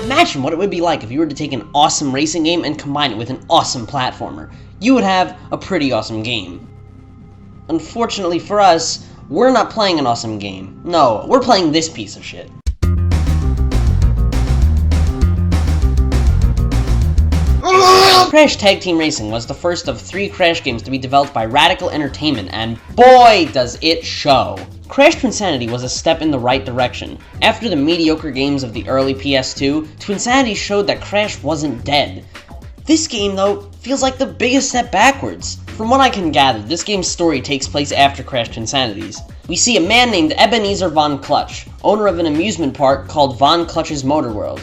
imagine what it would be like if you were to take an awesome racing game and combine it with an awesome platformer. You would have a pretty awesome game. Unfortunately for us, we're not playing an awesome game. No, we're playing this piece of shit. Crash Tag Team Racing was the first of 3 Crash games to be developed by Radical Entertainment, and boy does it show! Crash Twinsanity was a step in the right direction. After the mediocre games of the early PS2, Twinsanity showed that Crash wasn't dead. This game, though, feels like the biggest step backwards. From what I can gather, this game's story takes place after Crash Twinsanity's. We see a man named Ebenezer Von Clutch, owner of an amusement park called Von Clutch's Motor World.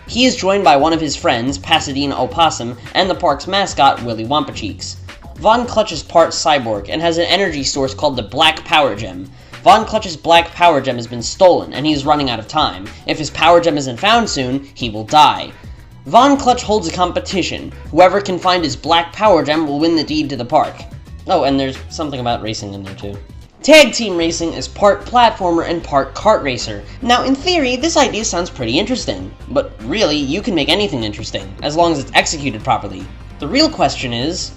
He is joined by one of his friends, Pasadena Opossum, and the park's mascot, Willy Wampacheeks. Von Clutch is part cyborg and has an energy source called the Black Power Gem. Von Clutch's Black Power Gem has been stolen, and he is running out of time. If his Power Gem isn't found soon, he will die. Von Clutch holds a competition. Whoever can find his Black Power Gem will win the deed to the park. Oh, and there's something about racing in there too. Tag Team Racing is part platformer and part kart racer. Now, in theory, this idea sounds pretty interesting, but really, you can make anything interesting, as long as it's executed properly. The real question is,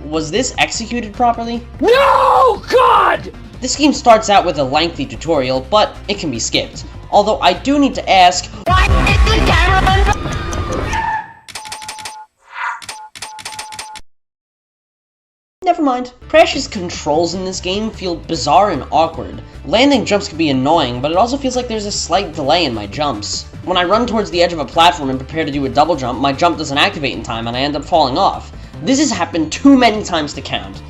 was this executed properly? No, God! This game starts out with a lengthy tutorial, but it can be skipped. Although I do need to ask, why is the camera? Never mind. Crash's controls in this game feel bizarre and awkward. Landing jumps can be annoying, but it also feels like there's a slight delay in my jumps. When I run towards the edge of a platform and prepare to do a double jump, my jump doesn't activate in time and I end up falling off. This has happened too many times to count.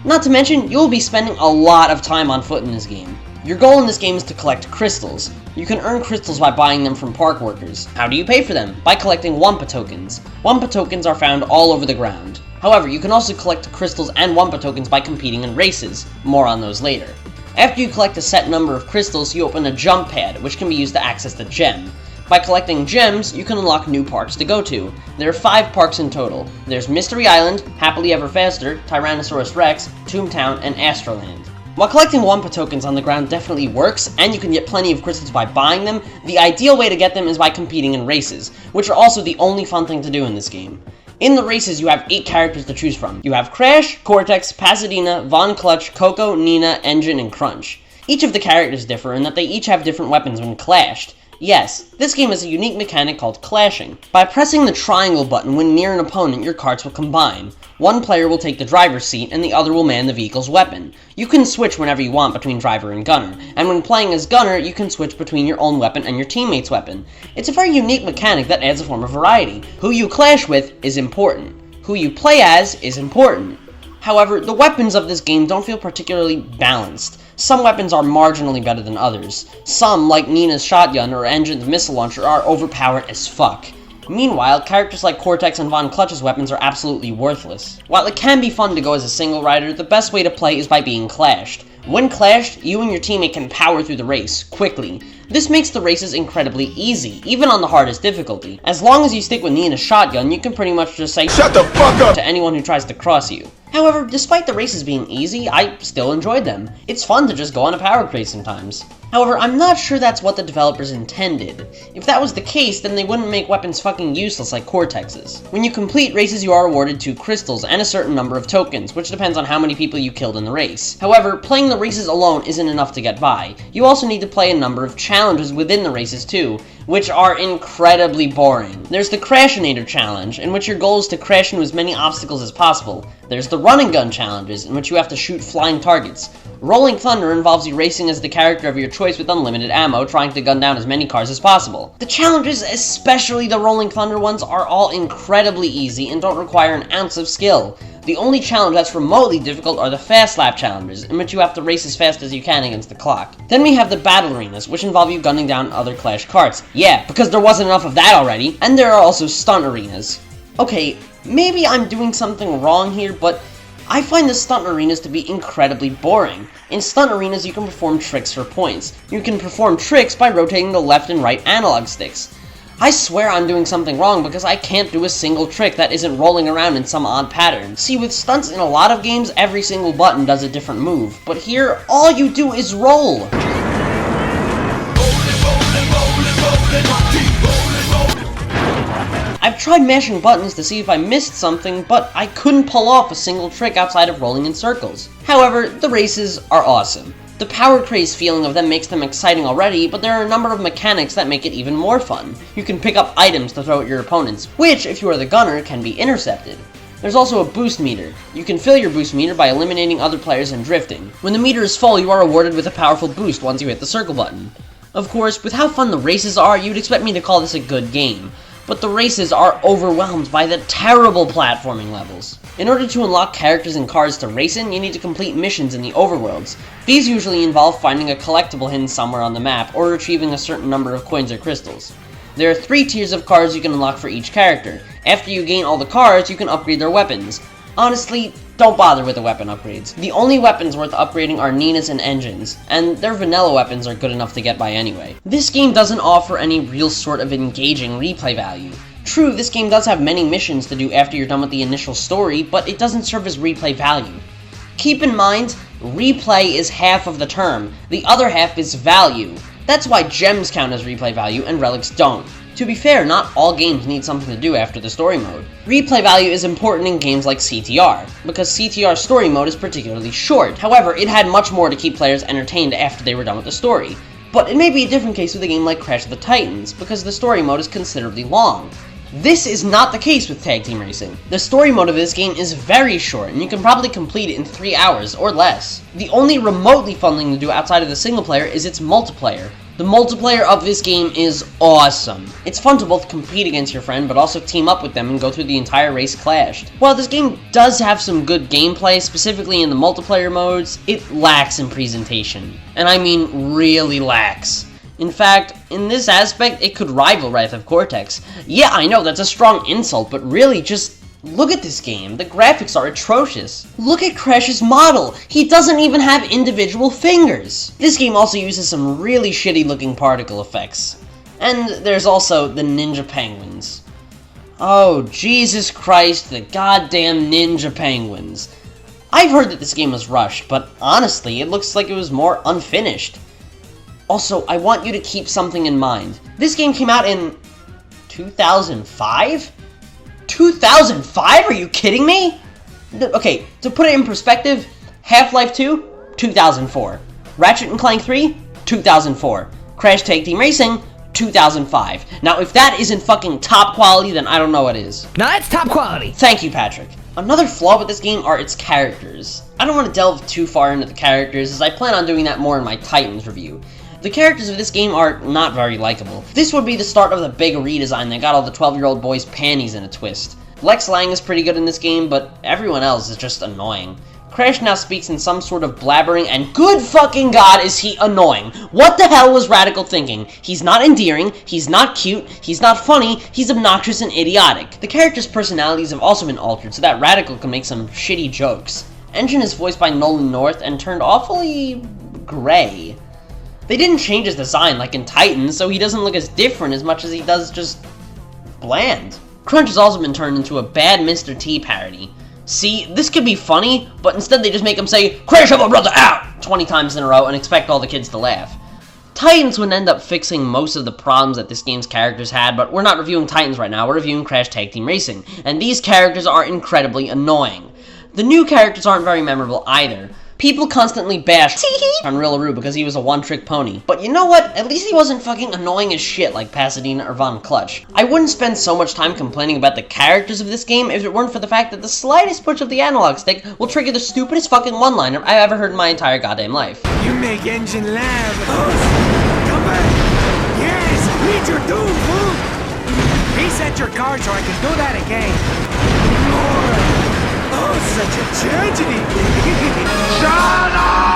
Not to mention, you'll be spending a lot of time on foot in this game. Your goal in this game is to collect crystals. You can earn crystals by buying them from park workers. How do you pay for them? By collecting Wumpa tokens. Wumpa tokens are found all over the ground. However, you can also collect crystals and Wumpa tokens by competing in races. More on those later. After you collect a set number of crystals, you open a jump pad, which can be used to access the gem. By collecting gems, you can unlock new parks to go to. There are 5 parks in total. There's Mystery Island, Happily Ever Faster, Tyrannosaurus Rex, Toontown, and Astroland. While collecting Wumpa tokens on the ground definitely works, and you can get plenty of crystals by buying them, the ideal way to get them is by competing in races, which are also the only fun thing to do in this game. In the races, you have 8 characters to choose from. You have Crash, Cortex, Pasadena, Von Clutch, Coco, Nina, Engine, and Crunch. Each of the characters differ in that they each have different weapons when clashed. Yes, this game has a unique mechanic called clashing. By pressing the triangle button when near an opponent, your carts will combine. One player will take the driver's seat and the other will man the vehicle's weapon. You can switch whenever you want between driver and gunner, and when playing as gunner, you can switch between your own weapon and your teammate's weapon. It's a very unique mechanic that adds a form of variety. Who you clash with is important. Who you play as is important. However, the weapons of this game don't feel particularly balanced. Some weapons are marginally better than others. Some, like Nina's shotgun or Engine's missile launcher, are overpowered as fuck. Meanwhile, characters like Cortex and Von Clutch's weapons are absolutely worthless. While it can be fun to go as a single rider, the best way to play is by being clashed. When clashed, you and your teammate can power through the race, quickly. This makes the races incredibly easy, even on the hardest difficulty. As long as you stick with Nina's shotgun, you can pretty much just say "Shut the fuck up!" to anyone who tries to cross you. However, despite the races being easy, I still enjoyed them. It's fun to just go on a power craze sometimes. However, I'm not sure that's what the developers intended. If that was the case, then they wouldn't make weapons fucking useless like Cortex's. When you complete races, you are awarded 2 crystals and a certain number of tokens, which depends on how many people you killed in the race. However, playing the races alone isn't enough to get by. You also need to play a number of challenges within the races too, which are incredibly boring. There's the Crashinator challenge, in which your goal is to crash into as many obstacles as possible. There's the Run and Gun challenges, in which you have to shoot flying targets. Rolling Thunder involves you racing as the character of your choice with unlimited ammo, trying to gun down as many cars as possible. The challenges, especially the Rolling Thunder ones, are all incredibly easy and don't require an ounce of skill. The only challenge that's remotely difficult are the Fast Lap challenges, in which you have to race as fast as you can against the clock. Then we have the Battle Arenas, which involve you gunning down other Clash carts. Yeah, because there wasn't enough of that already. And there are also Stunt Arenas. Okay, maybe I'm doing something wrong here, but I find the stunt arenas to be incredibly boring. In stunt arenas, you can perform tricks for points. You can perform tricks by rotating the left and right analog sticks. I swear I'm doing something wrong because I can't do a single trick that isn't rolling around in some odd pattern. See, with stunts in a lot of games, every single button does a different move. But here, all you do is roll. tried mashing buttons to see if I missed something, but I couldn't pull off a single trick outside of rolling in circles. However, the races are awesome. The power craze feeling of them makes them exciting already, but there are a number of mechanics that make it even more fun. You can pick up items to throw at your opponents, which, if you are the gunner, can be intercepted. There's also a boost meter. You can fill your boost meter by eliminating other players and drifting. When the meter is full, you are awarded with a powerful boost once you hit the circle button. Of course, with how fun the races are, you'd expect me to call this a good game. But the races are overwhelmed by the terrible platforming levels. In order to unlock characters and cars to race in, you need to complete missions in the overworlds. These usually involve finding a collectible hidden somewhere on the map, or retrieving a certain number of coins or crystals. There are 3 tiers of cars you can unlock for each character. After you gain all the cars, you can upgrade their weapons. Honestly, don't bother with the weapon upgrades. The only weapons worth upgrading are Nina's and engines, and their vanilla weapons are good enough to get by anyway. This game doesn't offer any real sort of engaging replay value. True, this game does have many missions to do after you're done with the initial story, but it doesn't serve as replay value. Keep in mind, replay is half of the term, the other half is value. That's why gems count as replay value and relics don't. To be fair, not all games need something to do after the story mode. Replay value is important in games like CTR, because CTR's story mode is particularly short. However, it had much more to keep players entertained after they were done with the story. But it may be a different case with a game like Crash of the Titans, because the story mode is considerably long. This is not the case with Tag Team Racing. The story mode of this game is very short, and you can probably complete it in 3 hours or less. The only remotely fun thing to do outside of the single player is its multiplayer. The multiplayer of this game is awesome. It's fun to both compete against your friend, but also team up with them and go through the entire race clashed. While this game does have some good gameplay, specifically in the multiplayer modes, it lacks in presentation. And I mean really lacks. In fact, in this aspect, it could rival Wrath of Cortex. Yeah, I know, that's a strong insult, but really, just look at this game. The graphics are atrocious. Look at Crash's model. He doesn't even have individual fingers. This game also uses some really shitty looking particle effects. And there's also the Ninja Penguins. Oh, Jesus Christ, the goddamn Ninja Penguins. I've heard that this game was rushed, but honestly, it looks like it was more unfinished. Also, I want you to keep something in mind. This game came out in 2005? 2005? Are you kidding me? Okay, to put it in perspective, Half-Life 2, 2004. Ratchet & Clank 3, 2004. Crash Tag Team Racing, 2005. Now, if that isn't fucking top quality, then I don't know what is. No, that's top quality. Thank you, Patrick. Another flaw with this game are its characters. I don't want to delve too far into the characters, as I plan on doing that more in my Titans review. The characters of this game are not very likable. This would be the start of the big redesign that got all the 12-year-old boys' panties in a twist. Lex Lang is pretty good in this game, but everyone else is just annoying. Crash now speaks in some sort of blabbering, and good fucking god is he annoying! What the hell was Radical thinking? He's not endearing, he's not cute, he's not funny, he's obnoxious and idiotic. The characters' personalities have also been altered so that Radical can make some shitty jokes. Engine is voiced by Nolan North and turned awfully gray. They didn't change his design like in Titans, so he doesn't look as different as much as he does just bland. Crunch has also been turned into a bad Mr. T parody. See, this could be funny, but instead they just make him say, "Crash my brother out!" 20 times in a row and expect all the kids to laugh. Titans would end up fixing most of the problems that this game's characters had, but we're not reviewing Titans right now, we're reviewing Crash Tag Team Racing, and these characters are incredibly annoying. The new characters aren't very memorable either. People constantly bash on Rillaroo because he was a one-trick pony. But you know what? At least he wasn't fucking annoying as shit like Pasadena or Von Clutch. I wouldn't spend so much time complaining about the characters of this game if it weren't for the fact that the slightest push of the analog stick will trigger the stupidest fucking one-liner I've ever heard in my entire goddamn life. You make engine laugh. Come back. Yes, meet your doom, fool. Reset your card so I can do that again. More. Oh, such a tragedy. Shut up!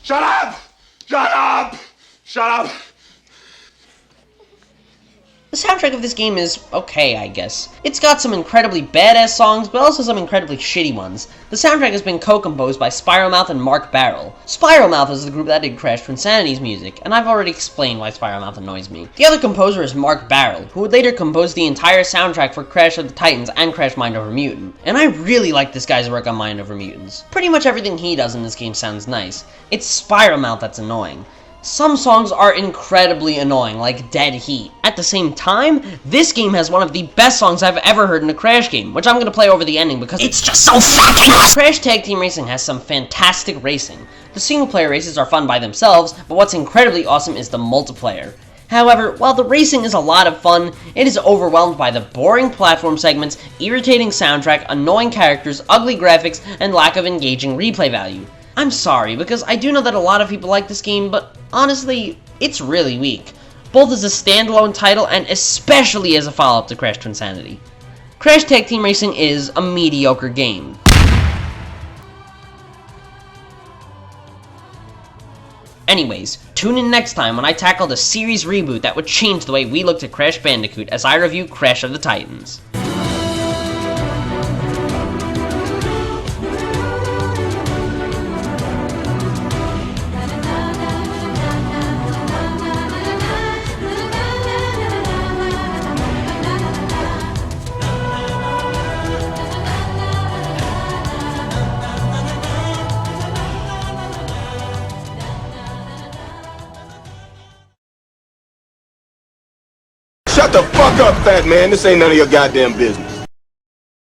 Shut up! Shut up! Shut up! The soundtrack of this game is okay, I guess. It's got some incredibly badass songs, but also some incredibly shitty ones. The soundtrack has been co-composed by Spiralmouth and Mark Barrel. Spiralmouth is the group that did Crash to Insanity's music, and I've already explained why Spiralmouth annoys me. The other composer is Mark Barrel, who would later compose the entire soundtrack for Crash of the Titans and Crash Mind Over Mutant. And I really like this guy's work on Mind Over Mutants. Pretty much everything he does in this game sounds nice. It's Spiralmouth that's annoying. Some songs are incredibly annoying, like Dead Heat. At the same time, this game has one of the best songs I've ever heard in a Crash game, which I'm going to play over the ending because it's just so fucking awesome! Crash Tag Team Racing has some fantastic racing. The single-player races are fun by themselves, but what's incredibly awesome is the multiplayer. However, while the racing is a lot of fun, it is overwhelmed by the boring platform segments, irritating soundtrack, annoying characters, ugly graphics, and lack of engaging replay value. I'm sorry, because I do know that a lot of people like this game, but honestly, it's really weak. Both as a standalone title, and especially as a follow-up to Crash Twinsanity. Crash Tag Team Racing is a mediocre game. Anyways, tune in next time when I tackle the series reboot that would change the way we looked at Crash Bandicoot as I review Crash of the Titans. Shut the fuck up, fat man. This ain't none of your goddamn business.